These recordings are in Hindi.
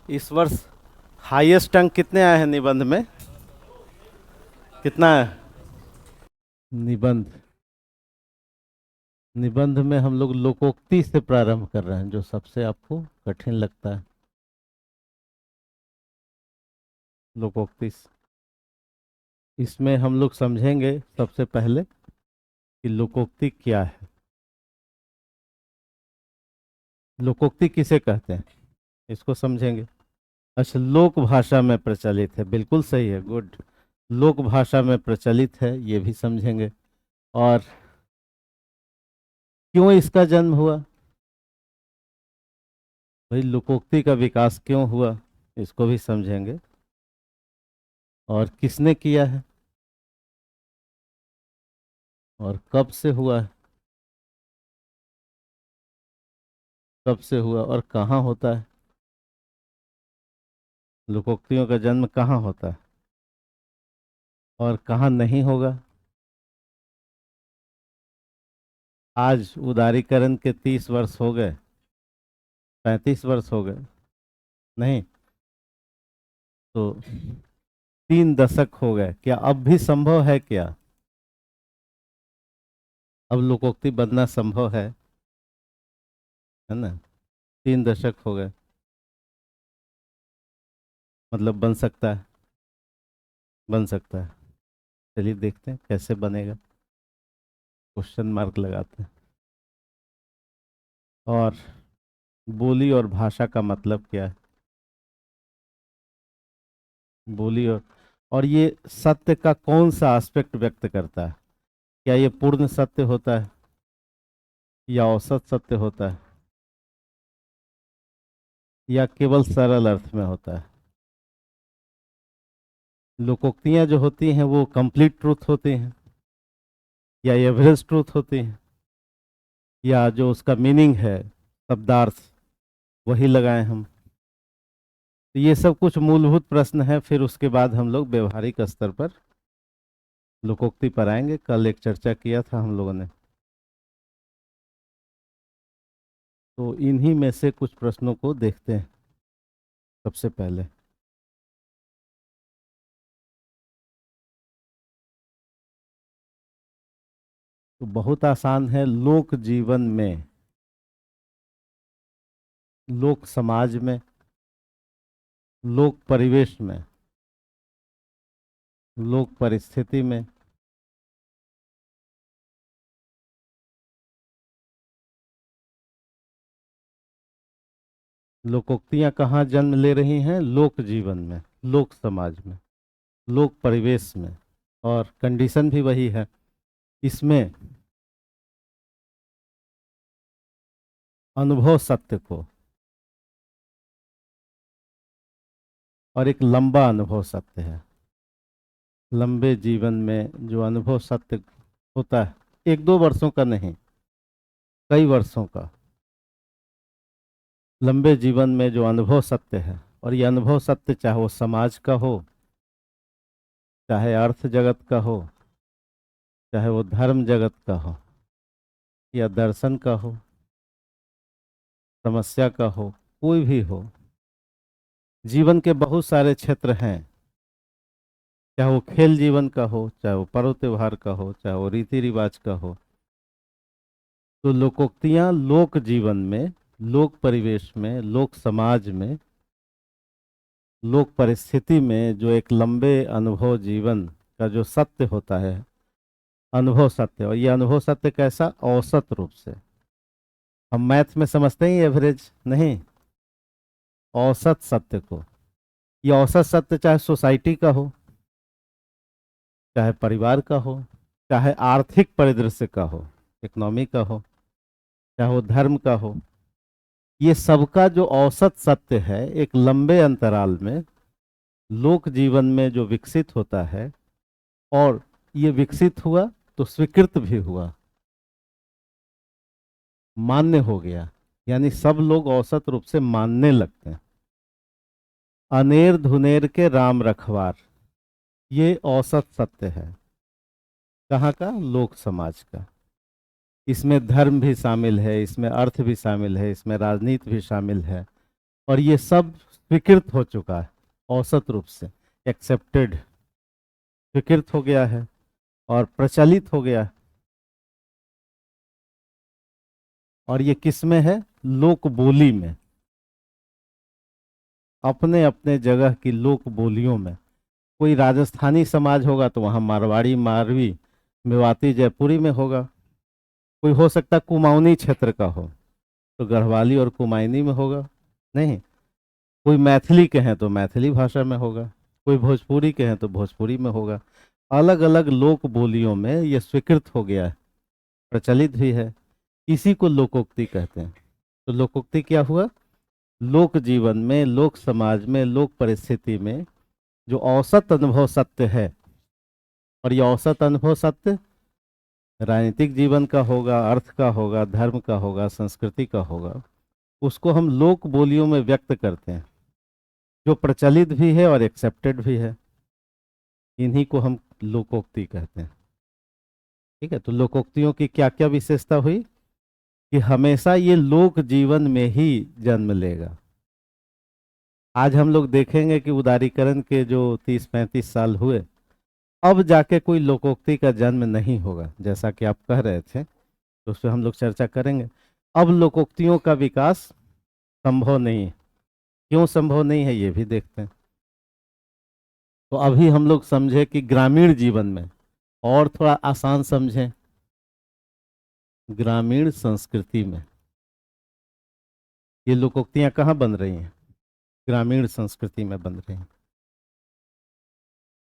इस वर्ष हाईएस्ट अंक कितने आए हैं निबंध में? कितना है निबंध? निबंध में हम लोग लोकोक्ति से प्रारंभ कर रहे हैं, जो सबसे आपको कठिन लगता है। लोकोक्ति इसमें हम लोग समझेंगे सबसे पहले कि लोकोक्ति क्या है। लोकोक्ति किसे कहते हैं, इसको समझेंगे। अच्छा, लोक भाषा में प्रचलित है, बिल्कुल सही है, गुड। लोक भाषा में प्रचलित है, ये भी समझेंगे। और क्यों इसका जन्म हुआ, भाई लोकोक्ति का विकास क्यों हुआ, इसको भी समझेंगे। और किसने किया है, और कब से हुआ है, कब से हुआ और कहाँ होता है। लोकोक्तियों का जन्म कहाँ होता है और कहाँ नहीं होगा। आज उदारीकरण के 30 वर्ष हो गए, 35 वर्ष हो गए, नहीं तो 3 दशक हो गए, क्या अब भी संभव है क्या? अब लोकोक्ति बनना संभव है ना? 3 दशक हो गए, मतलब बन सकता है, बन सकता है। चलिए देखते हैं कैसे बनेगा, क्वेश्चन मार्क लगाते हैं। और बोली और भाषा का मतलब क्या है? बोली और ये सत्य का कौन सा एस्पेक्ट व्यक्त करता है? क्या ये पूर्ण सत्य होता है या औसत सत्य होता है या केवल सरल अर्थ में होता है? लोकोक्तियां जो होती हैं वो कंप्लीट ट्रूथ होती हैं या एवरेज ट्रूथ होती हैं, या जो उसका मीनिंग है, शब्दार्थ, वही लगाएं हम? तो ये सब कुछ मूलभूत प्रश्न है, फिर उसके बाद हम लोग व्यवहारिक स्तर पर लोकोक्ति पर आएंगे। कल एक चर्चा किया था हम लोगों ने, तो इन्हीं में से कुछ प्रश्नों को देखते हैं सबसे पहले। तो बहुत आसान है। लोक जीवन में, लोक समाज में, लोक परिवेश में, लोक परिस्थिति में लोकोक्तियां कहाँ जन्म ले रही हैं? लोक जीवन में, लोक समाज में, लोक परिवेश में। और कंडीशन भी वही है, इसमें अनुभव सत्य को, और एक लंबा अनुभव सत्य है। लंबे जीवन में जो अनुभव सत्य होता है, 1-2 वर्षों का नहीं, कई वर्षों का। लंबे जीवन में जो अनुभव सत्य है, और ये अनुभव सत्य चाहे वो समाज का हो, चाहे अर्थ जगत का हो, चाहे वो धर्म जगत का हो, या दर्शन का हो, समस्या का हो, कोई भी हो। जीवन के बहुत सारे क्षेत्र हैं, चाहे वो खेल जीवन का हो, चाहे वो पर्व त्योहार का हो, चाहे वो रीति रिवाज का हो। तो लोकोक्तियां लोक जीवन में, लोक परिवेश में, लोक समाज में, लोक परिस्थिति में जो एक लंबे अनुभव जीवन का जो सत्य होता है, अनुभव सत्य। और ये अनुभव सत्य कैसा? औसत रूप से। हम मैथ में समझते हैं एवरेज, नहीं, औसत सत्य को। ये औसत सत्य चाहे सोसाइटी का हो, चाहे परिवार का हो, चाहे आर्थिक परिदृश्य का हो, इकोनॉमी का हो, चाहे वो धर्म का हो, ये सबका जो औसत सत्य है, एक लंबे अंतराल में लोक जीवन में जो विकसित होता है, और ये विकसित हुआ तो स्वीकृत भी हुआ, मान्य हो गया, यानी सब लोग औसत रूप से मानने लगते हैं। अनेर धुनेर के राम रखवार, ये औसत सत्य है। कहाँ का? लोक समाज का। इसमें धर्म भी शामिल है, इसमें अर्थ भी शामिल है, इसमें राजनीति भी शामिल है। और ये सब स्वीकृत हो चुका है, औसत रूप से एक्सेप्टेड, स्वीकृत हो गया है और प्रचलित हो गया है। और ये किस में है? लोक बोली में, अपने अपने जगह की लोक बोलियों में। कोई राजस्थानी समाज होगा तो वहाँ मारवाड़ी, मारवी, मेवाती, जयपुरी में होगा। कोई हो सकता है कुमाऊनी क्षेत्र का हो तो गढ़वाली और कुमाऊनी में होगा। नहीं, कोई मैथिली के हैं तो मैथिली भाषा में होगा, कोई भोजपुरी के हैं तो भोजपुरी में होगा। अलग अलग लोक बोलियों में ये स्वीकृत हो गया है, प्रचलित भी है। इसी को लोकोक्ति कहते हैं। तो लोकोक्ति क्या हुआ? लोक जीवन में, लोक समाज में, लोक परिस्थिति में जो औसत अनुभव सत्य है, और ये औसत अनुभव सत्य राजनीतिक जीवन का होगा, अर्थ का होगा, धर्म का होगा, संस्कृति का होगा, उसको हम लोक बोलियों में व्यक्त करते हैं, जो प्रचलित भी है और एक्सेप्टेड भी है। इन्हीं को हम लोकोक्ति कहते हैं। ठीक है, तो लोकोक्तियों की क्या क्या विशेषता हुई कि हमेशा ये लोक जीवन में ही जन्म लेगा। आज हम लोग देखेंगे कि उदारीकरण के जो 30-35 साल हुए, अब जाके कोई लोकोक्ति का जन्म नहीं होगा, जैसा कि आप कह रहे थे, तो उस पर हम लोग चर्चा करेंगे। अब लोकोक्तियों का विकास संभव नहीं है। क्यों संभव नहीं है ये भी देखते हैं। तो अभी हम लोग समझे कि ग्रामीण जीवन में, और थोड़ा आसान समझें, ग्रामीण संस्कृति में ये लोकोक्तियां कहाँ बन रही हैं? ग्रामीण संस्कृति में बन रही हैं।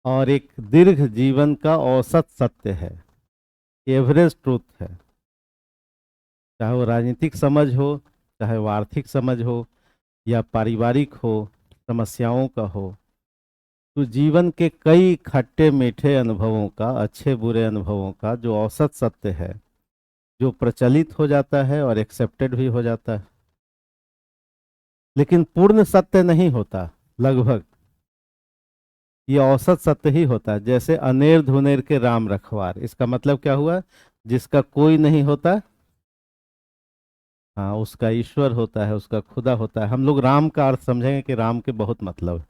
और एक दीर्घ जीवन का औसत सत्य है, एवरेज ट्रूथ है। चाहे वो राजनीतिक समझ हो, चाहे वो आर्थिक समझ हो, या पारिवारिक हो, समस्याओं का हो, तो जीवन के कई खट्टे मीठे अनुभवों का, अच्छे बुरे अनुभवों का जो औसत सत्य है, जो प्रचलित हो जाता है और एक्सेप्टेड भी हो जाता है, लेकिन पूर्ण सत्य नहीं होता। लगभग ये औसत सत्य ही होता है। जैसे अनेर धुनेर के राम रखवार, इसका मतलब क्या हुआ? जिसका कोई नहीं होता, हाँ, उसका ईश्वर होता है, उसका खुदा होता है। हम लोग राम का अर्थ समझेंगे कि राम के बहुत मतलब है।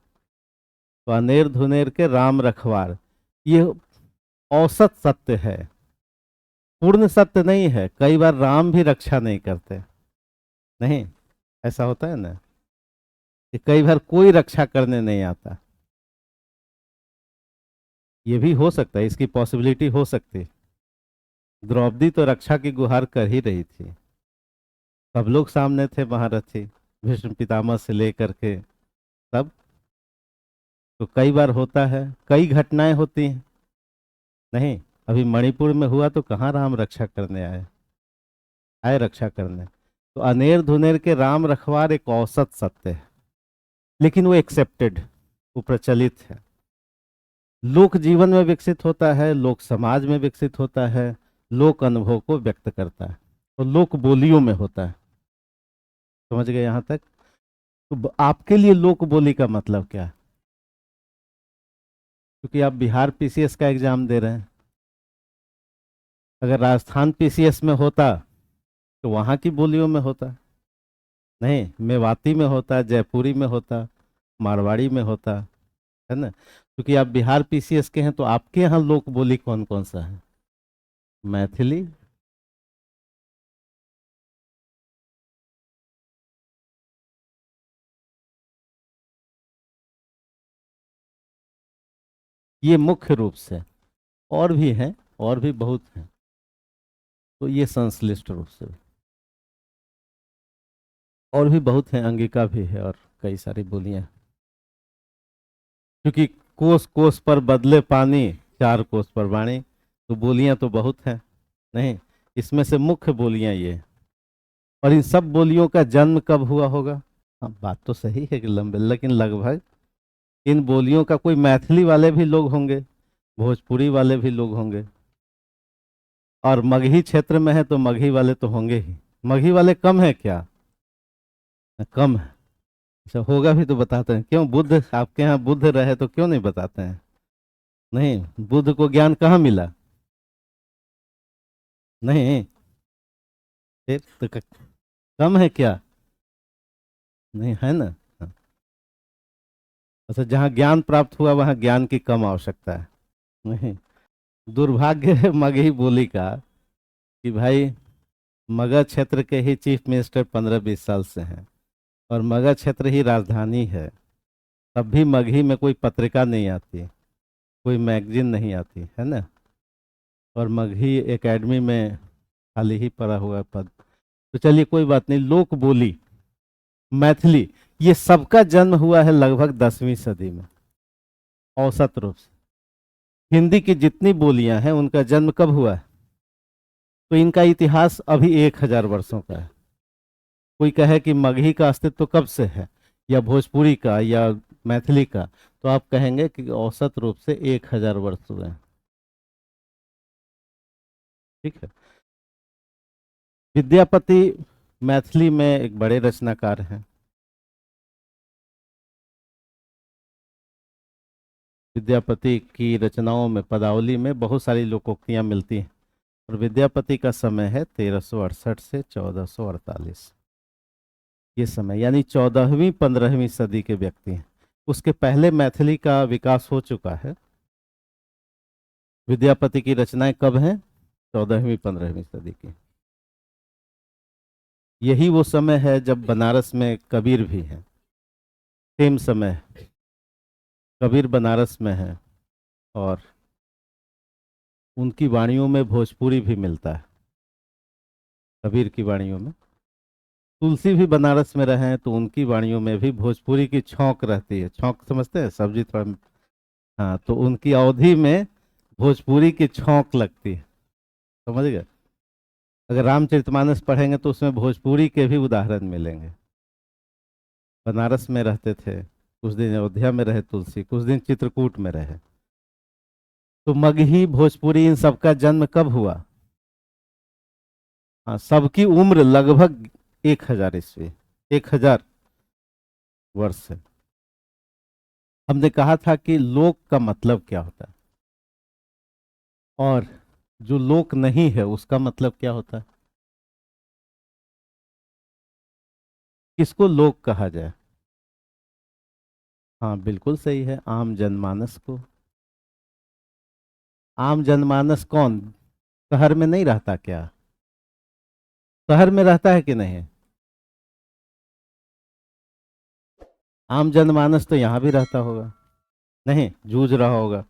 तो अनेर धुनेर के राम रखवार, ये औसत सत्य है, पूर्ण सत्य नहीं है। कई बार राम भी रक्षा नहीं करते। नहीं, ऐसा होता है ना कि कई बार कोई रक्षा करने नहीं आता। ये भी हो सकता है, इसकी पॉसिबिलिटी हो सकती है। द्रौपदी तो रक्षा की गुहार कर ही रही थी, सब लोग सामने थे महारथी, भीष्म पितामह से लेकर के सब। तो कई बार होता है, कई घटनाएं होती हैं। नहीं, अभी मणिपुर में हुआ तो कहाँ राम रक्षा करने आए? आए रक्षा करने। तो अनेर धुनेर के राम रखवार एक औसत सत्य है, लेकिन वो एक्सेप्टेड, वो प्रचलित है, लोक जीवन में विकसित होता है, लोक समाज में विकसित होता है, लोक अनुभव को व्यक्त करता है, और लोक बोलियों में होता है। समझ गए यहाँ तक? तो आपके लिए लोक बोली का मतलब क्या है? क्योंकि आप बिहार पीसीएस का एग्जाम दे रहे हैं। अगर राजस्थान पीसीएस में होता तो वहाँ की बोलियों में होता। नहीं, मेवाती में होता, जयपुरी में होता, मारवाड़ी में होता, है ना? क्योंकि आप बिहार पीसीएस के हैं, तो आपके यहाँ लोक बोली कौन कौन सा है? मैथिली, ये मुख्य रूप से। और भी हैं, और भी बहुत हैं, तो ये संश्लिष्ट रूप से। और भी बहुत हैं, अंगिका भी है, और कई सारी बोलियां। क्योंकि कोस कोस पर बदले पानी, चार कोस पर वाणी, तो बोलियां तो बहुत हैं। नहीं, इसमें से मुख्य बोलियां ये हैं। और इन सब बोलियों का जन्म कब हुआ होगा? हाँ, बात तो सही है कि लंबे, लेकिन लगभग इन बोलियों का कोई मैथिली वाले भी लोग होंगे, भोजपुरी वाले भी लोग होंगे, और मगही क्षेत्र में है तो मगही वाले तो होंगे ही। मगही वाले कम है क्या? कम है। अच्छा, होगा भी तो बताते हैं क्यों? बुद्ध आपके यहाँ बुद्ध रहे तो क्यों नहीं बताते हैं? नहीं, बुद्ध को ज्ञान कहाँ मिला? नहीं, फिर तो कम है क्या? नहीं है ना? हाँ। अच्छा, जहाँ ज्ञान प्राप्त हुआ वहाँ ज्ञान की कम आवश्यकता है। नहीं, दुर्भाग्य है मगही बोली का कि भाई मगध क्षेत्र के ही चीफ मिनिस्टर 15-20 साल से हैं, और मगध क्षेत्र ही राजधानी है, तब भी मगही में कोई पत्रिका नहीं आती, कोई मैगजीन नहीं आती है ना। और मगही एकेडमी में खाली ही पड़ा हुआ है पद। तो चलिए कोई बात नहीं, लोक बोली मैथिली, ये सबका जन्म हुआ है लगभग 10वीं सदी में, औसत रूप से। हिंदी की जितनी बोलियां हैं उनका जन्म कब हुआ है? तो इनका इतिहास अभी 1000 वर्षों का है। कोई कहे कि मगही का अस्तित्व कब से है, या भोजपुरी का, या मैथिली का, तो आप कहेंगे कि औसत रूप से 1000 वर्ष हुए हैं। ठीक है। विद्यापति मैथिली में एक बड़े रचनाकार हैं। विद्यापति की रचनाओं में, पदावली में बहुत सारी लोकोक्तियां मिलती हैं। और विद्यापति का समय है 1368 से 1448, ये समय, यानी 14वीं 15वीं सदी के व्यक्ति हैं। उसके पहले मैथिली का विकास हो चुका है। विद्यापति की रचनाएं कब हैं? 14वीं 15वीं सदी की। यही वो समय है जब बनारस में कबीर भी हैं। सेम समय कबीर बनारस में है, और उनकी वाणियों में भोजपुरी भी मिलता है। कबीर की वाणियों में, तुलसी भी बनारस में रहे हैं तो उनकी वाणियों में भी भोजपुरी की छौंक रहती है। छौंक समझते हैं, सब्जी थोड़ा। हाँ, तो उनकी अवधि में भोजपुरी की छौंक लगती है, समझ गए। अगर रामचरितमानस पढ़ेंगे तो उसमें भोजपुरी के भी उदाहरण मिलेंगे। बनारस में रहते थे, कुछ दिन अयोध्या में रहे तुलसी, कुछ दिन चित्रकूट में रहे। तो मगही, भोजपुरी, इन सबका जन्म कब हुआ? हाँ, सबकी उम्र लगभग 1000 ईस्वी, 1000 वर्ष है। हमने कहा था कि लोक का मतलब क्या होता है, और जो लोक नहीं है उसका मतलब क्या होता है। किसको लोक कहा जाए? हाँ बिल्कुल सही है, आम जनमानस को। आम जनमानस कौन? शहर में नहीं रहता क्या? शहर में रहता है कि नहीं? आम जनमानस तो यहाँ भी रहता होगा, नहीं जूझ रहा होगा।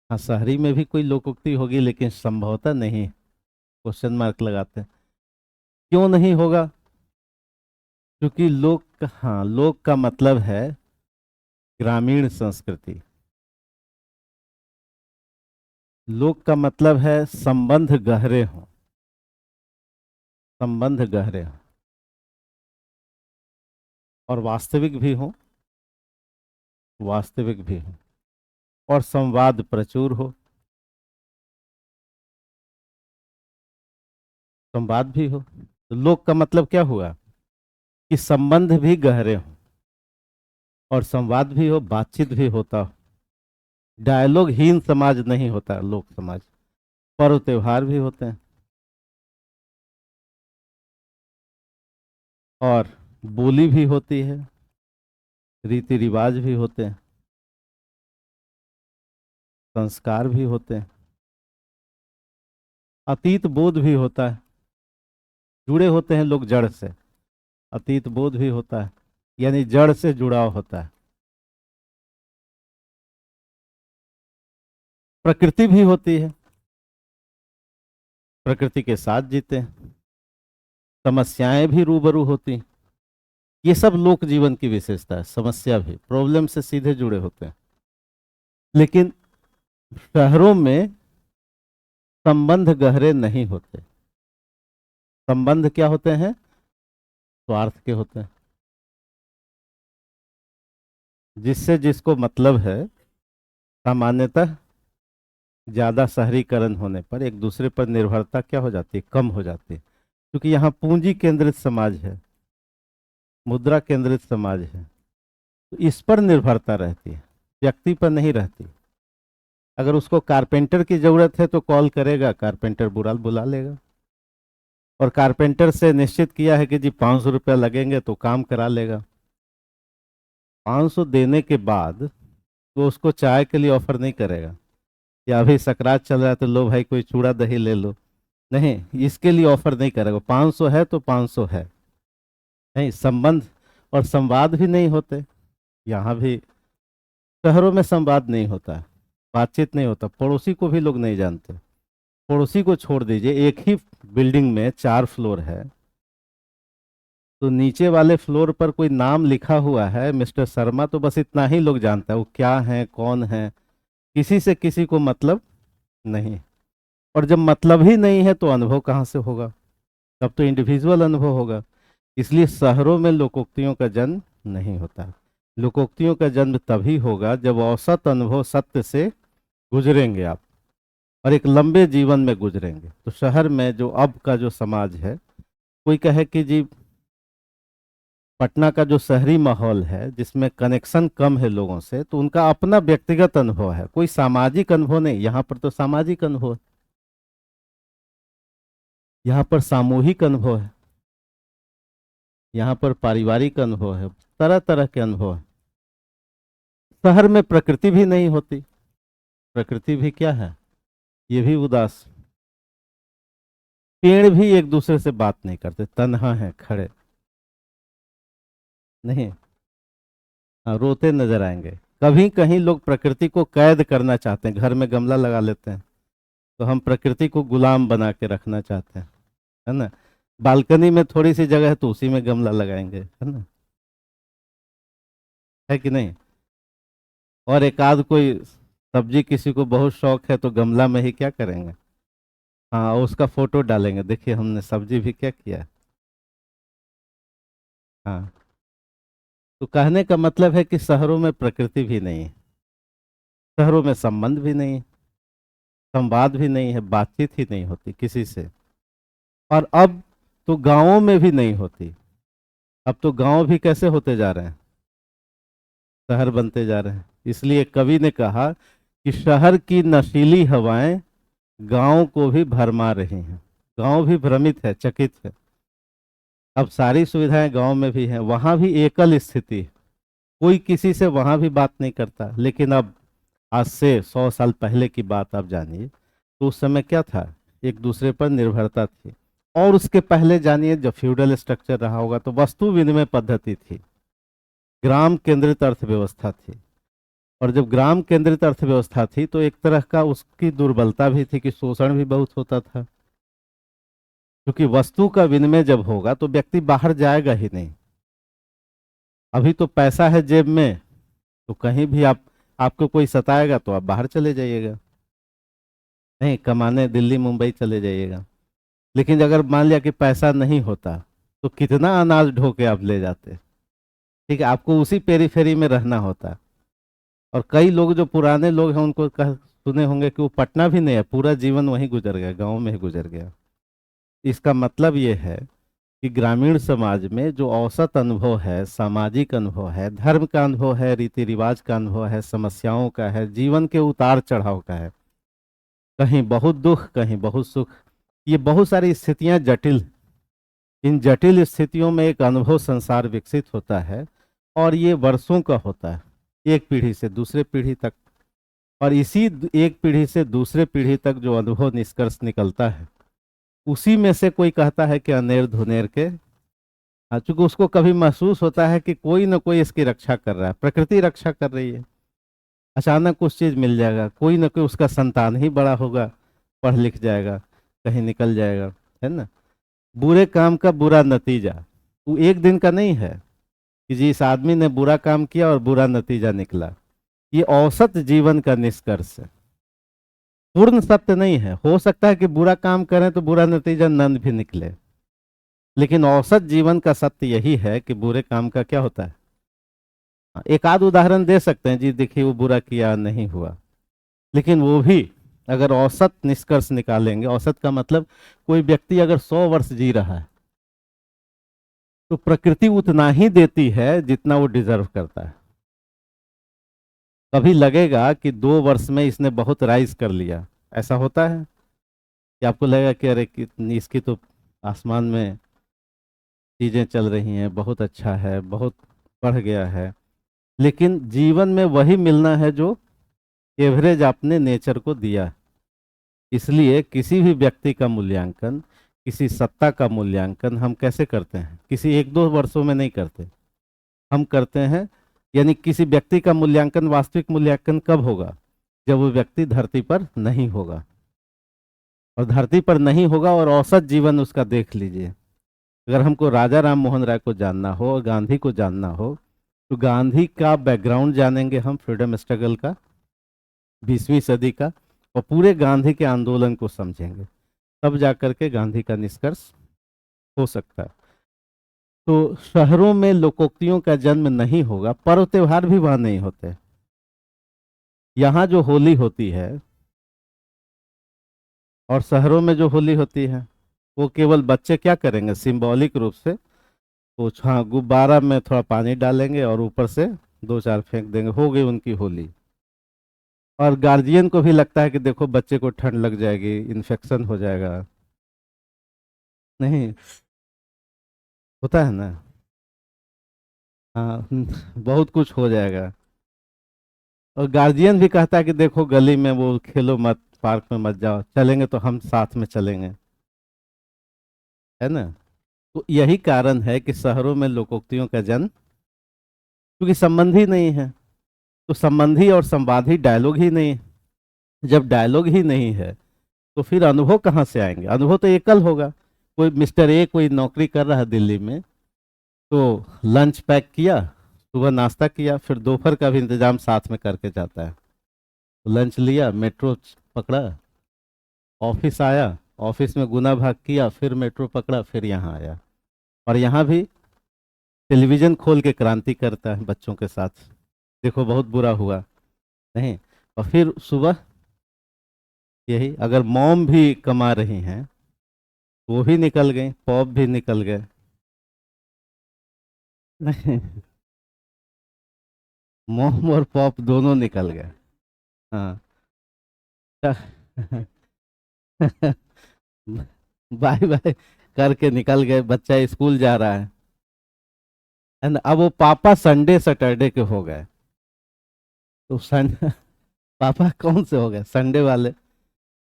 हाँ, शहरी में भी कोई लोकोक्ति होगी, लेकिन संभवतः नहीं। क्वेश्चन मार्क लगाते हैं। क्यों नहीं होगा? क्योंकि लोक, हाँ, लोक का मतलब है ग्रामीण संस्कृति। लोक का मतलब है संबंध गहरे हों, संबंध गहरे हों, और वास्तविक भी हों, वास्तविक भी हों, और संवाद प्रचुर हो, संवाद भी हो। तो लोक का मतलब क्या हुआ? कि संबंध भी गहरे हों, और संवाद भी हो, बातचीत भी होता हो। डायलॉगहीन समाज नहीं होता लोक समाज। पर्व त्योहार भी होते हैं, और बोली भी होती है, रीति रिवाज भी होते हैं, संस्कार भी होते हैं, अतीत बोध भी होता है। जुड़े होते हैं लोग जड़ से, अतीत बोध भी होता है, यानी जड़ से जुड़ाव होता है। प्रकृति भी होती है, प्रकृति के साथ जीते हैं। समस्याएं भी रूबरू होती हैं। ये सब लोक जीवन की विशेषता है। समस्या भी, प्रॉब्लम से सीधे जुड़े होते हैं। लेकिन शहरों में संबंध गहरे नहीं होते। संबंध क्या होते हैं? स्वार्थ के होते हैं। जिससे जिसको मतलब है, सामान्यतः ज्यादा शहरीकरण होने पर एक दूसरे पर निर्भरता क्या हो जाती है? कम हो जाती है। क्योंकि यहाँ पूंजी केंद्रित समाज है, मुद्रा केंद्रित समाज है, तो इस पर निर्भरता रहती है, व्यक्ति पर नहीं रहती। अगर उसको कारपेंटर की जरूरत है तो कॉल करेगा, कारपेंटर बुरा बुला लेगा, और कारपेंटर से निश्चित किया है कि जी 500 रुपया लगेंगे तो काम करा लेगा। 500 देने के बाद वो उसको चाय के लिए ऑफर नहीं करेगा, या अभी सकरात चल रहा है तो लो भाई कोई चूड़ा दही ले लो, नहीं, इसके लिए ऑफर नहीं करेगा। 500 है तो 500 है। नहीं, संबंध और संवाद भी नहीं होते यहाँ भी। शहरों में संवाद नहीं होता है, बातचीत नहीं होता, पड़ोसी को भी लोग नहीं जानते। पड़ोसी को छोड़ दीजिए, एक ही बिल्डिंग में 4 फ्लोर है, तो नीचे वाले फ्लोर पर कोई नाम लिखा हुआ है मिस्टर शर्मा, तो बस इतना ही लोग जानता है वो क्या है कौन है। किसी से किसी को मतलब नहीं। और जब मतलब ही नहीं है तो अनुभव कहाँ से होगा? तब तो इंडिविजुअल अनुभव होगा। इसलिए शहरों में लोकोक्तियों का जन्म नहीं होता। लोकोक्तियों का जन्म तभी होगा जब औसत अनुभव सत्य से गुजरेंगे आप, और एक लंबे जीवन में गुजरेंगे। तो शहर में जो अब का जो समाज है, कोई कहे कि जी पटना का जो शहरी माहौल है जिसमें कनेक्शन कम है लोगों से, तो उनका अपना व्यक्तिगत अनुभव है, कोई सामाजिक अनुभव नहीं। यहाँ पर तो सामाजिक अनुभव है, यहाँ पर सामूहिक अनुभव है, यहाँ पर पारिवारिक अनुभव है, तरह तरह के अनुभव है। शहर में प्रकृति भी नहीं होती। प्रकृति भी क्या है, ये भी उदास। पेड़ भी एक दूसरे से बात नहीं करते, तन्हा है खड़े, नहीं। हाँ, रोते नजर आएंगे। कभी कहीं लोग प्रकृति को कैद करना चाहते हैं, घर में गमला लगा लेते हैं, तो हम प्रकृति को गुलाम बना के रखना चाहते हैं, है ना। बालकनी में थोड़ी सी जगह है तो उसी में गमला लगाएंगे, है ना, है कि नहीं। और एक आध कोई सब्जी किसी को बहुत शौक है तो गमला में ही क्या करेंगे, हाँ उसका फोटो डालेंगे, देखिए हमने सब्जी भी क्या किया है। हाँ, तो कहने का मतलब है कि शहरों में प्रकृति भी नहीं है, शहरों में संबंध भी नहीं है, संवाद भी नहीं है, बातचीत ही नहीं होती किसी से। और अब तो गांवों में भी नहीं होती। अब तो गांव भी कैसे होते जा रहे हैं, शहर बनते जा रहे हैं। इसलिए कवि ने कहा कि शहर की नशीली हवाएं गांव को भी भरमा रही हैं। गांव भी भ्रमित है, चकित है। अब सारी सुविधाएं गांव में भी हैं, वहां भी एकल स्थिति है। कोई किसी से वहां भी बात नहीं करता। लेकिन अब आज से 100 साल पहले की बात आप जानिए, तो उस समय क्या था, एक दूसरे पर निर्भरता थी। और उसके पहले जानिए, जब फ्यूडल स्ट्रक्चर रहा होगा तो वस्तु विनिमय पद्धति थी, ग्राम केंद्रित अर्थव्यवस्था थी। और जब ग्राम केंद्रित अर्थव्यवस्था थी तो एक तरह का उसकी दुर्बलता भी थी कि शोषण भी बहुत होता था, क्योंकि वस्तु का विनिमय जब होगा तो व्यक्ति बाहर जाएगा ही नहीं। अभी तो पैसा है जेब में, तो कहीं भी आपको कोई सताएगा तो आप बाहर चले जाइएगा, नहीं कमाने दिल्ली मुंबई चले जाइएगा। लेकिन अगर मान लिया कि पैसा नहीं होता, तो कितना अनाज ढो के आप ले जाते, ठीक है, आपको उसी पेरीफेरी में रहना होता। और कई लोग जो पुराने लोग हैं उनको सुने होंगे कि वो पटना भी नहीं है, पूरा जीवन वहीं गुजर गया, गांव में ही गुजर गया। इसका मतलब ये है कि ग्रामीण समाज में जो औसत अनुभव है, सामाजिक अनुभव है, धर्म का अनुभव है, रीति रिवाज का अनुभव है, समस्याओं का है, जीवन के उतार चढ़ाव का है, कहीं बहुत दुख कहीं बहुत सुख, ये बहुत सारी स्थितियां जटिल। इन जटिल स्थितियों में एक अनुभव संसार विकसित होता है, और ये वर्षों का होता है, एक पीढ़ी से दूसरे पीढ़ी तक। और इसी एक पीढ़ी से दूसरे पीढ़ी तक जो अनुभव निष्कर्ष निकलता है, उसी में से कोई कहता है कि अनेर धुनेर के, चूंकि उसको कभी महसूस होता है कि कोई ना कोई इसकी रक्षा कर रहा है, प्रकृति रक्षा कर रही है। अचानक कुछ चीज मिल जाएगा, कोई ना कोई उसका संतान ही बड़ा होगा, पढ़ लिख जाएगा, कहीं निकल जाएगा, है ना। बुरे काम का बुरा नतीजा वो एक दिन का नहीं है कि जी इस आदमी ने बुरा काम किया और बुरा नतीजा निकला। ये औसत जीवन का निष्कर्ष है, पूर्ण सत्य नहीं है। हो सकता है कि बुरा काम करें तो बुरा नतीजा नंद भी निकले, लेकिन औसत जीवन का सत्य यही है कि बुरे काम का क्या होता है। एक आध उदाहरण दे सकते हैं जी, देखिए वो बुरा किया नहीं हुआ, लेकिन वो भी अगर औसत निष्कर्ष निकालेंगे, औसत का मतलब कोई व्यक्ति अगर 100 वर्ष जी रहा है तो प्रकृति उतना ही देती है जितना वो डिजर्व करता है। कभी लगेगा कि 2 वर्ष में इसने बहुत राइज कर लिया, ऐसा होता है कि आपको लगेगा कि अरे कितनी इसकी तो आसमान में चीजें चल रही हैं, बहुत अच्छा है, बहुत बढ़ गया है। लेकिन जीवन में वही मिलना है जो एवरेज आपने नेचर को दिया। इसलिए किसी भी व्यक्ति का मूल्यांकन, किसी सत्ता का मूल्यांकन हम कैसे करते हैं? किसी एक दो वर्षों में नहीं करते, हम करते हैं। यानी किसी व्यक्ति का मूल्यांकन, वास्तविक मूल्यांकन कब होगा? जब वो व्यक्ति धरती पर नहीं होगा। और धरती पर नहीं होगा और औसत जीवन उसका देख लीजिए। अगर हमको राजा राम मोहन राय को जानना हो और गांधी को जानना हो, तो गांधी का बैकग्राउंड जानेंगे हम, फ्रीडम स्ट्रगल का, 20वीं सदी का, और पूरे गांधी के आंदोलन को समझेंगे, तब जाकर के गांधी का निष्कर्ष हो सकता है। तो शहरों में लोकोक्तियों का जन्म नहीं होगा, पर्व त्योहार भी वहां नहीं होते। यहाँ जो होली होती है और शहरों में जो होली होती है, वो केवल बच्चे क्या करेंगे, सिंबॉलिक रूप से वो हाँ गुब्बारा में थोड़ा पानी डालेंगे और ऊपर से दो चार फेंक देंगे, हो गई उनकी होली। और गार्जियन को भी लगता है कि देखो बच्चे को ठंड लग जाएगी, इन्फेक्शन हो जाएगा। नहीं होता है ना? हाँ बहुत कुछ हो जाएगा। और गार्जियन भी कहता है कि देखो गली में वो खेलो मत, पार्क में मत जाओ, चलेंगे तो हम साथ में चलेंगे, है ना? तो यही कारण है कि शहरों में लोकोक्तियों का जन्म, क्योंकि संबंध ही नहीं है। तो संबंधी और संवादी डायलॉग ही नहीं है। जब डायलॉग ही नहीं है तो फिर अनुभव कहाँ से आएंगे? अनुभव तो एकल होगा। कोई मिस्टर ए कोई नौकरी कर रहा है दिल्ली में, तो लंच पैक किया, सुबह नाश्ता किया, फिर दोपहर का भी इंतजाम साथ में करके जाता है। तो लंच लिया, मेट्रो पकड़ा, ऑफिस आया, ऑफिस में गुना भाग किया, फिर मेट्रो पकड़ा, फिर यहाँ आया। और यहाँ भी टेलीविजन खोल के क्रांति करता है बच्चों के साथ, देखो बहुत बुरा हुआ, नहीं। और फिर सुबह यही, अगर मॉम भी कमा रही हैं तो वो भी निकल गई, पॉप भी निकल गए। नहीं, मॉम और पॉप दोनों निकल गए। हाँ बाय बाय करके निकल गए, बच्चा स्कूल जा रहा है ना? अब वो पापा संडे सैटरडे के हो गए। तो पापा कौन से हो गए? संडे वाले।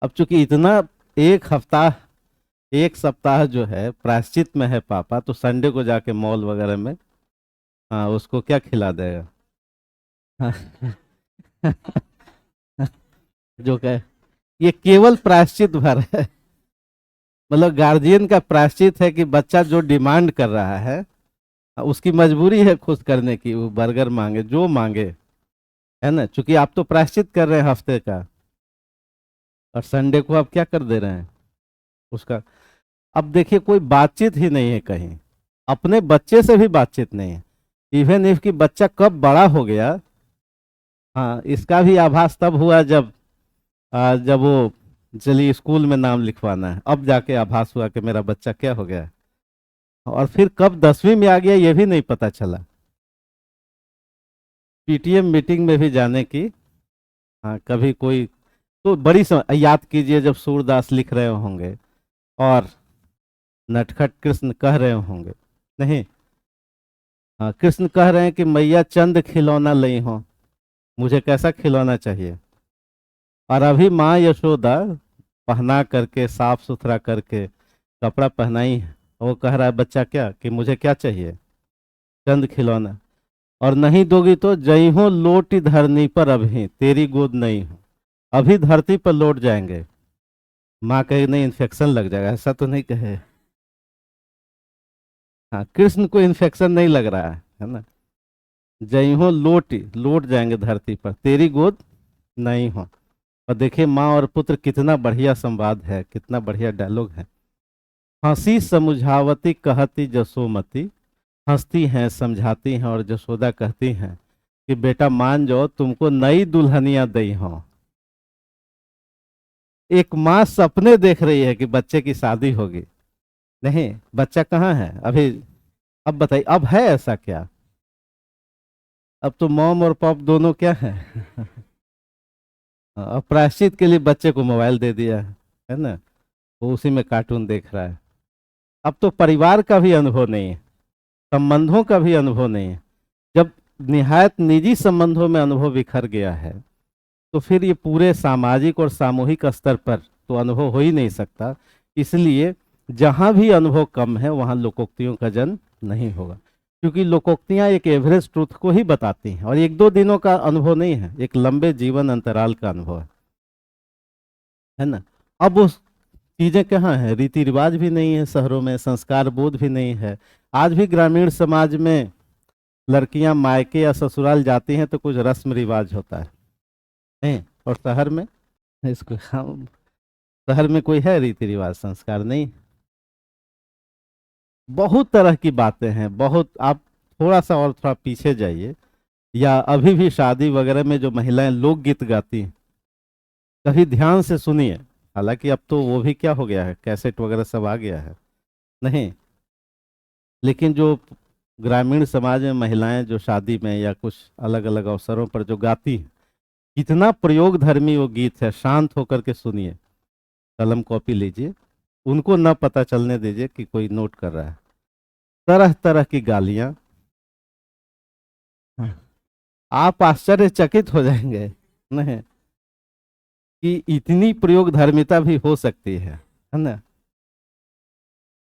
अब चूंकि इतना एक हफ्ता, एक सप्ताह जो है प्रायश्चित में है पापा, तो संडे को जाके मॉल वगैरह में, हाँ उसको क्या खिला देगा? जो कहे, ये केवल प्रायश्चित भर है। मतलब गार्जियन का प्रायश्चित है कि बच्चा जो डिमांड कर रहा है, उसकी मजबूरी है खुश करने की, वो बर्गर मांगे जो मांगे, है ना? क्योंकि आप तो प्रायश्चित कर रहे हैं हफ्ते का, और संडे को आप क्या कर दे रहे हैं उसका? अब देखिए कोई बातचीत ही नहीं है कहीं, अपने बच्चे से भी बातचीत नहीं है। इवन इफ कि बच्चा कब बड़ा हो गया, हाँ इसका भी आभास तब हुआ जब जब वो, चलिए स्कूल में नाम लिखवाना है, अब जाके आभास हुआ कि मेरा बच्चा क्या हो गया। और फिर कब 10वीं में आ गया ये भी नहीं पता चला। पीटीएम मीटिंग में भी जाने की, हाँ कभी कोई, तो बड़ी याद कीजिए जब सूरदास लिख रहे होंगे और नटखट कृष्ण कह रहे होंगे, नहीं, हाँ कृष्ण कह रहे हैं कि मैया चंद खिलौना लई हो, मुझे कैसा खिलौना चाहिए? और अभी माँ यशोदा पहना करके साफ सुथरा करके कपड़ा पहनाई है, वो कह रहा है बच्चा क्या कि मुझे क्या चाहिए? चंद खिलौना। और नहीं दोगी तो जई हो लोट धरनी पर, अभी तेरी गोद नहीं हो। अभी धरती पर लौट जाएंगे। माँ कहे नहीं इन्फेक्शन लग जाएगा, ऐसा तो नहीं कहे। हाँ कृष्ण को इन्फेक्शन नहीं लग रहा है ना? जई हो लौट लौट जाएंगे धरती पर, तेरी गोद नहीं हो। और देखिए माँ और पुत्र कितना बढ़िया संवाद है, कितना बढ़िया डायलॉग है। हंसी समुझावती कहती जसोमती, हंसती हैं समझाती हैं, और जसोदा कहती हैं कि बेटा मान जाओ, तुमको नई दुल्हनिया दई हो। एक माँ सपने देख रही है कि बच्चे की शादी होगी, नहीं बच्चा कहाँ है अभी? अब बताइए, अब है ऐसा क्या? अब तो मॉम और पॉप दोनों क्या है? अब प्रायश्चित के लिए बच्चे को मोबाइल दे दिया है ना? वो उसी में कार्टून देख रहा है। अब तो परिवार का भी अनुभव नहीं है, संबंधों का भी अनुभव नहीं है। जब निहायत निजी संबंधों में अनुभव बिखर गया है, तो फिर ये पूरे सामाजिक और सामूहिक स्तर पर तो अनुभव हो ही नहीं सकता। इसलिए जहाँ भी अनुभव कम है वहाँ लोकोक्तियों का जन्म नहीं होगा, क्योंकि लोकोक्तियाँ एक एवरेज ट्रूथ को ही बताती हैं और एक दो दिनों का अनुभव नहीं है, एक लंबे जीवन अंतराल का अनुभव है ना। अब वो चीजें कहाँ है, रीति रिवाज भी नहीं है शहरों में, संस्कार बोध भी नहीं है। आज भी ग्रामीण समाज में लड़कियां मायके या ससुराल जाती हैं तो कुछ रस्म रिवाज होता है नहीं? और शहर में इसको हम, शहर में कोई है रीति रिवाज संस्कार नहीं। बहुत तरह की बातें हैं, बहुत। आप थोड़ा सा और थोड़ा पीछे जाइए, या अभी भी शादी वगैरह में जो महिलाएं लोकगीत गाती हैं, कभी ध्यान से सुनिए। हालांकि अब तो वो भी क्या हो गया है, कैसेट वगैरह सब आ गया है नहीं, लेकिन जो ग्रामीण समाज में महिलाएं जो शादी में या कुछ अलग अलग अवसरों पर जो गाती हैं, कितना प्रयोग धर्मी वो गीत है। शांत होकर के सुनिए, कलम कॉपी लीजिए, उनको न पता चलने दीजिए कि कोई नोट कर रहा है। तरह तरह की गालियां, आप आश्चर्यचकित हो जाएंगे नहीं कि इतनी प्रयोग धर्मिता भी हो सकती है ना।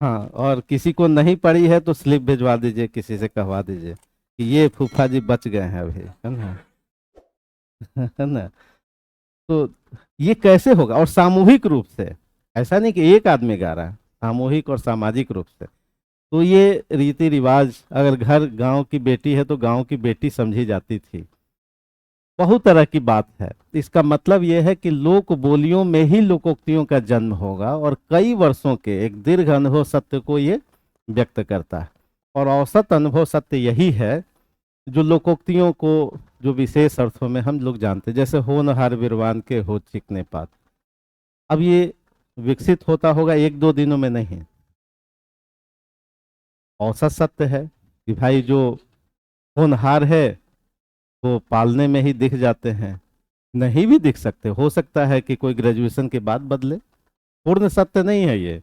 हाँ, और किसी को नहीं पड़ी है तो स्लिप भिजवा दीजिए, किसी से कहवा दीजिए कि ये फूफा जी बच गए हैं अभी, है ना। है ना। तो ये कैसे होगा, और सामूहिक रूप से, ऐसा नहीं कि एक आदमी गा रहा है, सामूहिक और सामाजिक रूप से। तो ये रीति रिवाज, अगर घर गांव की बेटी है तो गांव की बेटी समझी जाती थी। बहुत तरह की बात है। इसका मतलब यह है कि लोक बोलियों में ही लोकोक्तियों का जन्म होगा, और कई वर्षों के एक दीर्घ अनुभव सत्य को ये व्यक्त करता है। और औसत अनुभव सत्य यही है जो लोकोक्तियों को जो विशेष अर्थों में हम लोग जानते हैं, जैसे होनहार बिरवान के हो चिकने पात। अब ये विकसित होता होगा एक दो दिनों में नहीं, औसत सत्य है कि भाई जो होनहार है वो पालने में ही दिख जाते हैं। नहीं भी दिख सकते, हो सकता है कि कोई ग्रेजुएशन के बाद बदले, पूर्ण सत्य नहीं है ये।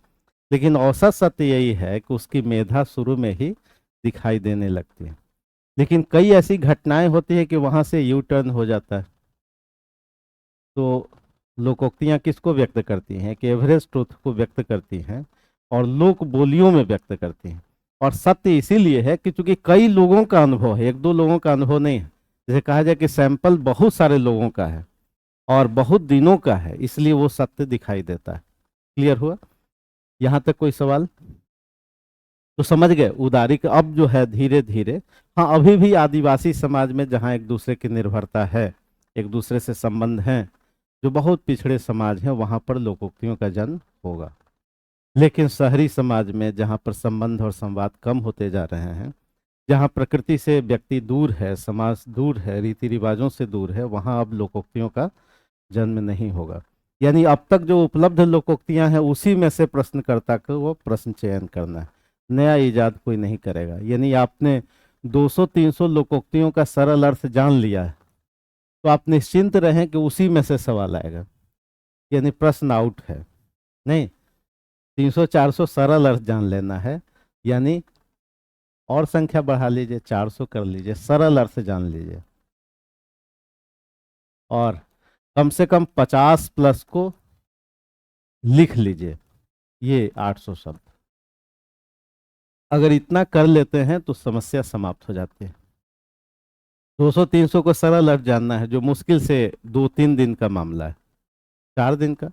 लेकिन औसत सत्य यही है कि उसकी मेधा शुरू में ही दिखाई देने लगती है। लेकिन कई ऐसी घटनाएं होती है कि वहां से यू टर्न हो जाता है। तो लोकोक्तियां किसको व्यक्त करती हैं, कि एवरेज ट्रूथ को व्यक्त करती हैं और लोक बोलियों में व्यक्त करती हैं। और सत्य इसीलिए है कि चूंकि कई लोगों का अनुभव है, एक दो लोगों का अनुभव नहीं है। जैसे कहा जाए कि सैंपल बहुत सारे लोगों का है और बहुत दिनों का है, इसलिए वो सत्य दिखाई देता है। क्लियर हुआ यहाँ तक? कोई सवाल? तो समझ गए उदारीक अब जो है धीरे धीरे। हाँ, अभी भी आदिवासी समाज में जहाँ एक दूसरे की निर्भरता है, एक दूसरे से संबंध हैं, जो बहुत पिछड़े समाज हैं, वहाँ पर लोकोक्तियों का जन्म होगा। लेकिन शहरी समाज में जहाँ पर संबंध और संवाद कम होते जा रहे हैं, जहाँ प्रकृति से व्यक्ति दूर है, समाज दूर है, रीति रिवाजों से दूर है, वहाँ अब लोकोक्तियों का जन्म नहीं होगा। यानी अब तक जो उपलब्ध लोकोक्तियां हैं उसी में से प्रश्नकर्ता को वो प्रश्न चयन करना है, नया इजाद कोई नहीं करेगा। यानी आपने 200-300 लोकोक्तियों का सरल अर्थ जान लिया है, तो आप निश्चिंत रहें कि उसी में से सवाल आएगा, यानी प्रश्न आउट है नहीं। 300-400 सरल अर्थ जान लेना है, यानी और संख्या बढ़ा लीजिए, 400 कर लीजिए, सरल अर्थ जान लीजिए। और कम से कम 50 प्लस को लिख लीजिए, ये 800 शब्द। अगर इतना कर लेते हैं तो समस्या समाप्त हो जाती है। 200-300 को सरल अर्थ जानना है, जो मुश्किल से 2-3 दिन का मामला है। 4 दिन का,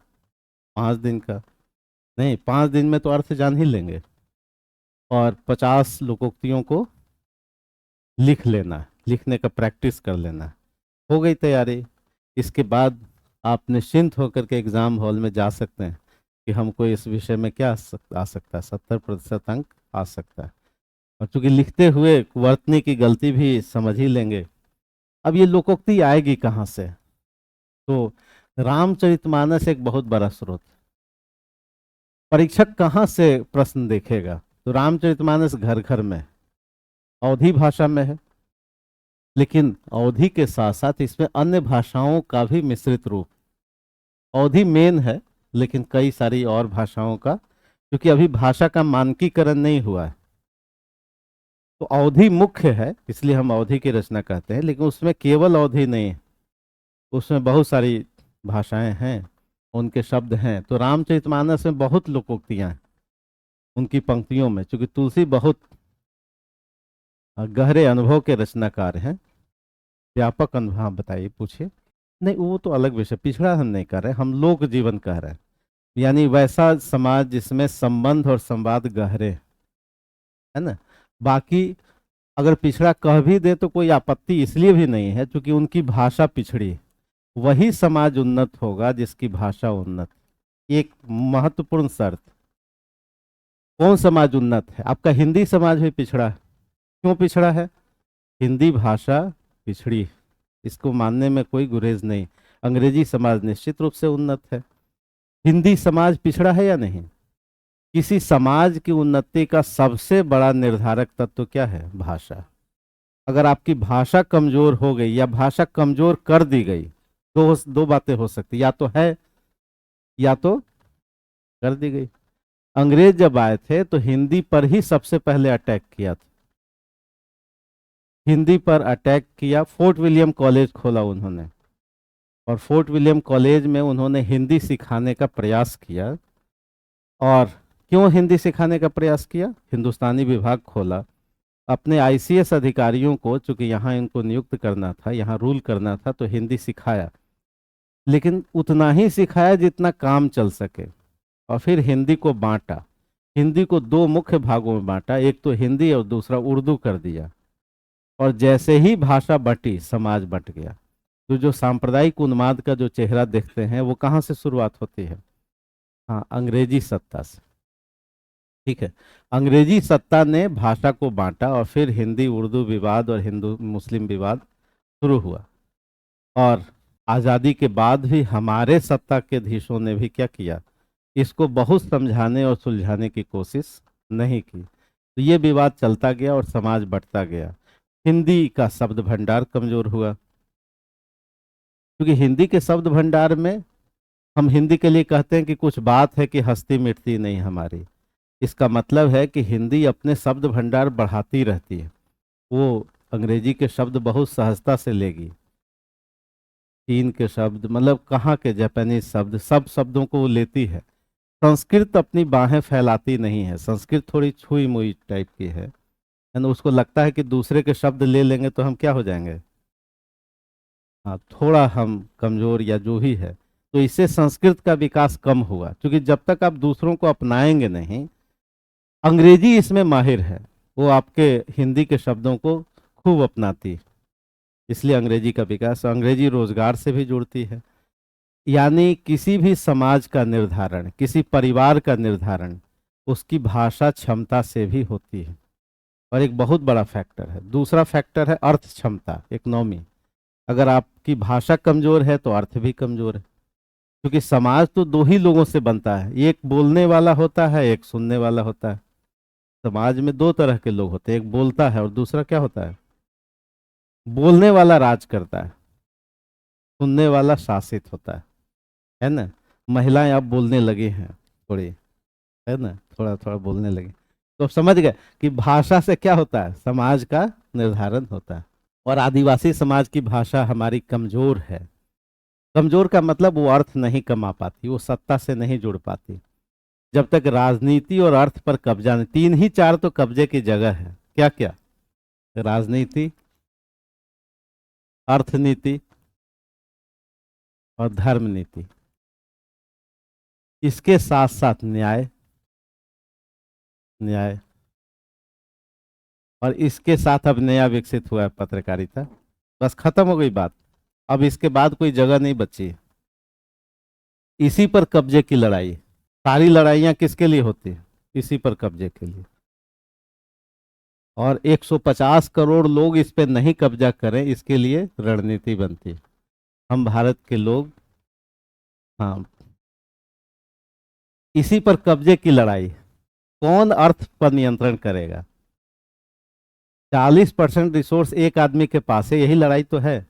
5 दिन का नहीं, 5 दिन में तो अर्थ जान ही लेंगे। और 50 लोकोक्तियों को लिख लेना, लिखने का प्रैक्टिस कर लेना। हो गई तैयारी। इसके बाद आप निश्चिंत होकर के एग्जाम हॉल में जा सकते हैं कि हमको इस विषय में क्या आ सकता है, 70% अंक आ सकता है। और चूंकि लिखते हुए वर्तनी की गलती भी समझ ही लेंगे। अब ये लोकोक्ति आएगी कहाँ से? तो रामचरितमानस एक बहुत बड़ा स्रोत। परीक्षक कहाँ से प्रश्न देखेगा? तो रामचरितमानस घर घर में है, अवधी भाषा में है, लेकिन अवधी के साथ साथ इसमें अन्य भाषाओं का भी मिश्रित रूप। अवधी मेन है, लेकिन कई सारी और भाषाओं का, क्योंकि अभी भाषा का मानकीकरण नहीं हुआ है। तो अवधि मुख्य है, इसलिए हम अवधि की रचना कहते हैं, लेकिन उसमें केवल अवधि नहीं है, उसमें बहुत सारी भाषाएं हैं, उनके शब्द हैं। तो रामचरितमानस में बहुत लोकोक्तियां हैं उनकी पंक्तियों में, क्योंकि तुलसी बहुत गहरे अनुभव के रचनाकार हैं, व्यापक अनुभव। हाँ बताइए, पूछिए। नहीं, वो तो अलग विषय, पिछड़ा हम नहीं कर रहे, हम लोक जीवन कह रहे हैं, यानी वैसा समाज जिसमें संबंध और संवाद गहरे हैं, है ना। बाकी अगर पिछड़ा कह भी दे तो कोई आपत्ति इसलिए भी नहीं है क्योंकि उनकी भाषा पिछड़ी है। वही समाज उन्नत होगा जिसकी भाषा उन्नत। एक महत्वपूर्ण शर्त। कौन समाज उन्नत है? आपका हिंदी समाज भी पिछड़ा है। क्यों पिछड़ा है? हिंदी भाषा पिछड़ी है, इसको मानने में कोई गुरेज नहीं। अंग्रेजी समाज निश्चित रूप से उन्नत है। हिंदी समाज पिछड़ा है या नहीं? किसी समाज की उन्नति का सबसे बड़ा निर्धारक तत्व क्या है? भाषा। अगर आपकी भाषा कमजोर हो गई या भाषा कमजोर कर दी गई, दो बातें हो सकती, या तो है या तो कर दी गई। अंग्रेज जब आए थे तो हिंदी पर ही सबसे पहले अटैक किया था। हिंदी पर अटैक किया, फोर्ट विलियम कॉलेज खोला उन्होंने, और फोर्ट विलियम कॉलेज में उन्होंने हिंदी सिखाने का प्रयास किया। और क्यों हिंदी सिखाने का प्रयास किया? हिंदुस्तानी विभाग खोला, अपने आईसीएस अधिकारियों को, चूंकि यहाँ इनको नियुक्त करना था, यहाँ रूल करना था, तो हिंदी सिखाया, लेकिन उतना ही सिखाया जितना काम चल सके। और फिर हिंदी को बांटा, हिंदी को दो मुख्य भागों में बांटा, एक तो हिंदी और दूसरा उर्दू कर दिया। और जैसे ही भाषा बटी, समाज बट गया। तो जो सांप्रदायिक उन्माद का जो चेहरा देखते हैं वो कहाँ से शुरुआत होती है? हाँ, अंग्रेजी सत्ता से। ठीक है, अंग्रेजी सत्ता ने भाषा को बांटा और फिर हिंदी उर्दू विवाद और हिंदू मुस्लिम विवाद शुरू हुआ। और आज़ादी के बाद भी हमारे सत्ता के धीशों ने भी क्या किया? इसको बहुत समझाने और सुलझाने की कोशिश नहीं की। तो ये विवाद चलता गया और समाज बढ़ता गया। हिंदी का शब्द भंडार कमजोर हुआ, क्योंकि हिंदी के शब्द भंडार में हम हिंदी के लिए कहते हैं कि कुछ बात है कि हस्ती मिटती नहीं हमारी। इसका मतलब है कि हिंदी अपने शब्द भंडार बढ़ाती रहती है। वो अंग्रेजी के शब्द बहुत सहजता से लेगी, चीन के शब्द, मतलब कहाँ के जापानीज शब्द, सब शब्दों को वो लेती है। संस्कृत अपनी बाहें फैलाती नहीं है, संस्कृत थोड़ी छुई मुई टाइप की है ना। उसको लगता है कि दूसरे के शब्द ले लेंगे तो हम क्या हो जाएंगे, हाँ थोड़ा हम कमजोर या जो भी है। तो इससे संस्कृत का विकास कम हुआ, क्योंकि जब तक आप दूसरों को अपनाएंगे नहीं। अंग्रेजी इसमें माहिर है, वो आपके हिंदी के शब्दों को खूब अपनाती है, इसलिए अंग्रेजी का विकास। अंग्रेजी रोजगार से भी जुड़ती है, यानी किसी भी समाज का निर्धारण, किसी परिवार का निर्धारण उसकी भाषा क्षमता से भी होती है। और एक बहुत बड़ा फैक्टर है, दूसरा फैक्टर है अर्थ क्षमता, इकोनॉमी। अगर आपकी भाषा कमजोर है तो अर्थ भी कमजोर है, क्योंकि समाज तो दो ही लोगों से बनता है, एक बोलने वाला होता है, एक सुनने वाला होता है। समाज में दो तरह के लोग होते हैं, एक बोलता है और दूसरा क्या होता है? बोलने वाला राज करता है, सुनने वाला शासित होता है ना। महिलाएं अब बोलने लगी हैं थोड़ी, है ना, थोड़ा थोड़ा बोलने लगी। तो अब समझ गए कि भाषा से क्या होता है, समाज का निर्धारण होता है। और आदिवासी समाज की भाषा हमारी कमजोर है। कमजोर का मतलब वो अर्थ नहीं कमा पाती, वो सत्ता से नहीं जुड़ पाती। जब तक राजनीति और अर्थ पर कब्जा नहीं, तीन ही चार तो कब्जे की जगह है। क्या क्या? राजनीति, अर्थनीति और धर्म नीति। इसके साथ साथ न्याय, न्याय, और इसके साथ अब नया विकसित हुआ है पत्रकारिता। बस खत्म हो गई बात, अब इसके बाद कोई जगह नहीं बची है। इसी पर कब्जे की लड़ाई, सारी लड़ाइयाँ किसके लिए होती है? इसी पर कब्जे के लिए। और 150 करोड़ लोग इस पे नहीं कब्जा करें, इसके लिए रणनीति बनती है। हम भारत के लोग, हाँ, इसी पर कब्जे की लड़ाई, कौन अर्थ पर नियंत्रण करेगा। 40% रिसोर्स एक आदमी के पास है, यही लड़ाई तो है।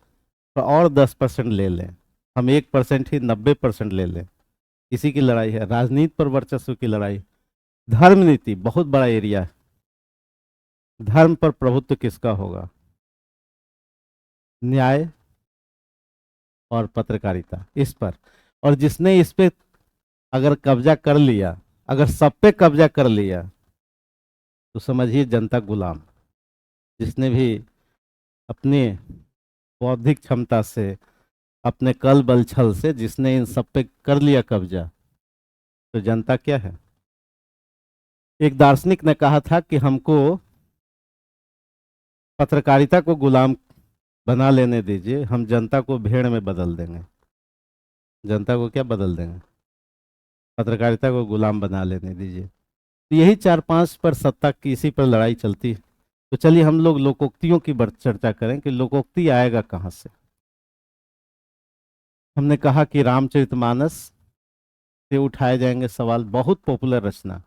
तो और 10% ले लें, हम 1% ही 90% ले लें, इसी की लड़ाई है। राजनीति पर वर्चस्व की लड़ाई। धर्म नीति बहुत बड़ा एरिया है। धर्म पर प्रभुत्व किसका होगा? न्याय और पत्रकारिता, इस पर। और जिसने इस पे अगर कब्जा कर लिया, अगर सब पे कब्जा कर लिया, तो समझिए जनता गुलाम। जिसने भी अपने बौद्धिक क्षमता से, अपने कल बल छल से जिसने इन सब पे कर लिया कब्जा, तो जनता क्या है? एक दार्शनिक ने कहा था कि हमको पत्रकारिता को गुलाम बना लेने दीजिए, हम जनता को भेड़ में बदल देंगे। जनता को क्या बदल देंगे? पत्रकारिता को गुलाम बना लेने दीजिए। तो यही 4-5 पर सत्ता की, इसी पर लड़ाई चलती है। तो चलिए हम लोग लोकोक्तियों की चर्चा करें कि लोकोक्ति आएगा कहाँ से। हमने कहा कि रामचरितमानस से उठाए जाएंगे सवाल, बहुत पॉपुलर रचना।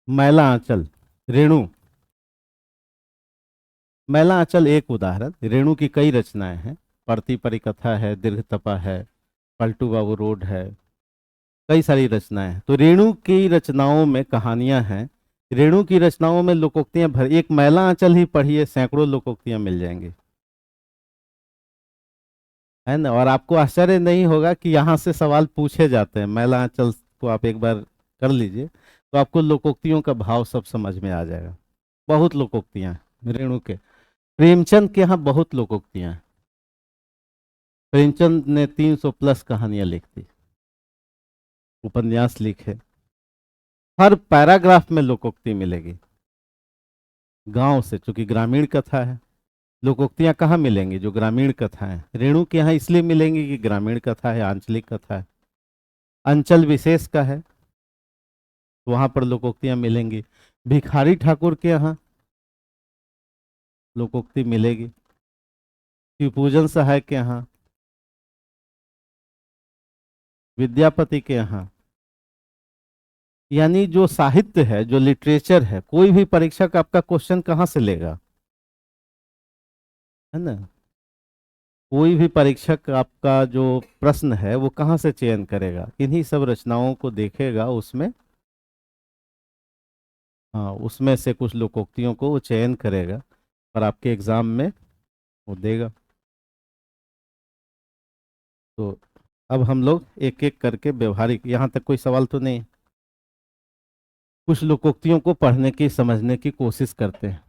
मैला आंचल, रेणु। मैला आंचल एक उदाहरण, रेणु की कई रचनाएं हैं। परती परिकथा है, दीर्घतपा है, पलटू बाबू रोड है, कई सारी रचनाएं हैं। तो रेणु की रचनाओं में कहानियां हैं, रेणु की रचनाओं में लोकोक्तियां भर, एक मैला आंचल ही पढ़िए, सैकड़ों लोकोक्तियां मिल जाएंगी, है ना। और आपको आश्चर्य नहीं होगा कि यहाँ से सवाल पूछे जाते हैं। मैला आंचल को आप एक बार कर लीजिए, तो आपको लोकोक्तियों का भाव सब समझ में आ जाएगा। बहुत लोकोक्तियां हैं रेणु के। प्रेमचंद के यहाँ बहुत लोकोक्तियां हैं। प्रेमचंद ने 300 प्लस कहानियां लिखी, उपन्यास लिखे। हर पैराग्राफ में लोकोक्ति मिलेगी। गांव से, चूंकि ग्रामीण कथा है, लोकोक्तियां कहाँ मिलेंगी? जो ग्रामीण कथा है। रेणु के यहाँ इसलिए मिलेंगी कि ग्रामीण कथा है, आंचलिक कथा है, अंचल विशेष का है, तो वहां पर लोकोक्तियां मिलेंगी। भिखारी ठाकुर के यहाँ लोकोक्ति मिलेगी। शिवपूजन सहाय के यहाँ, विद्यापति के यहाँ। यानी जो साहित्य है, जो लिटरेचर है, कोई भी परीक्षक आपका क्वेश्चन कहाँ से लेगा, है ना। कोई भी परीक्षक आपका जो प्रश्न है वो कहाँ से चयन करेगा? इन्हीं सब रचनाओं को देखेगा, उसमें, हाँ, उसमें से कुछ लोकोक्तियों को वो चयन करेगा और आपके एग्जाम में वो देगा। तो अब हम लोग एक एक करके व्यवहारिक, यहाँ तक कोई सवाल तो नहीं? कुछ लोकोक्तियों को पढ़ने की, समझने की कोशिश करते हैं।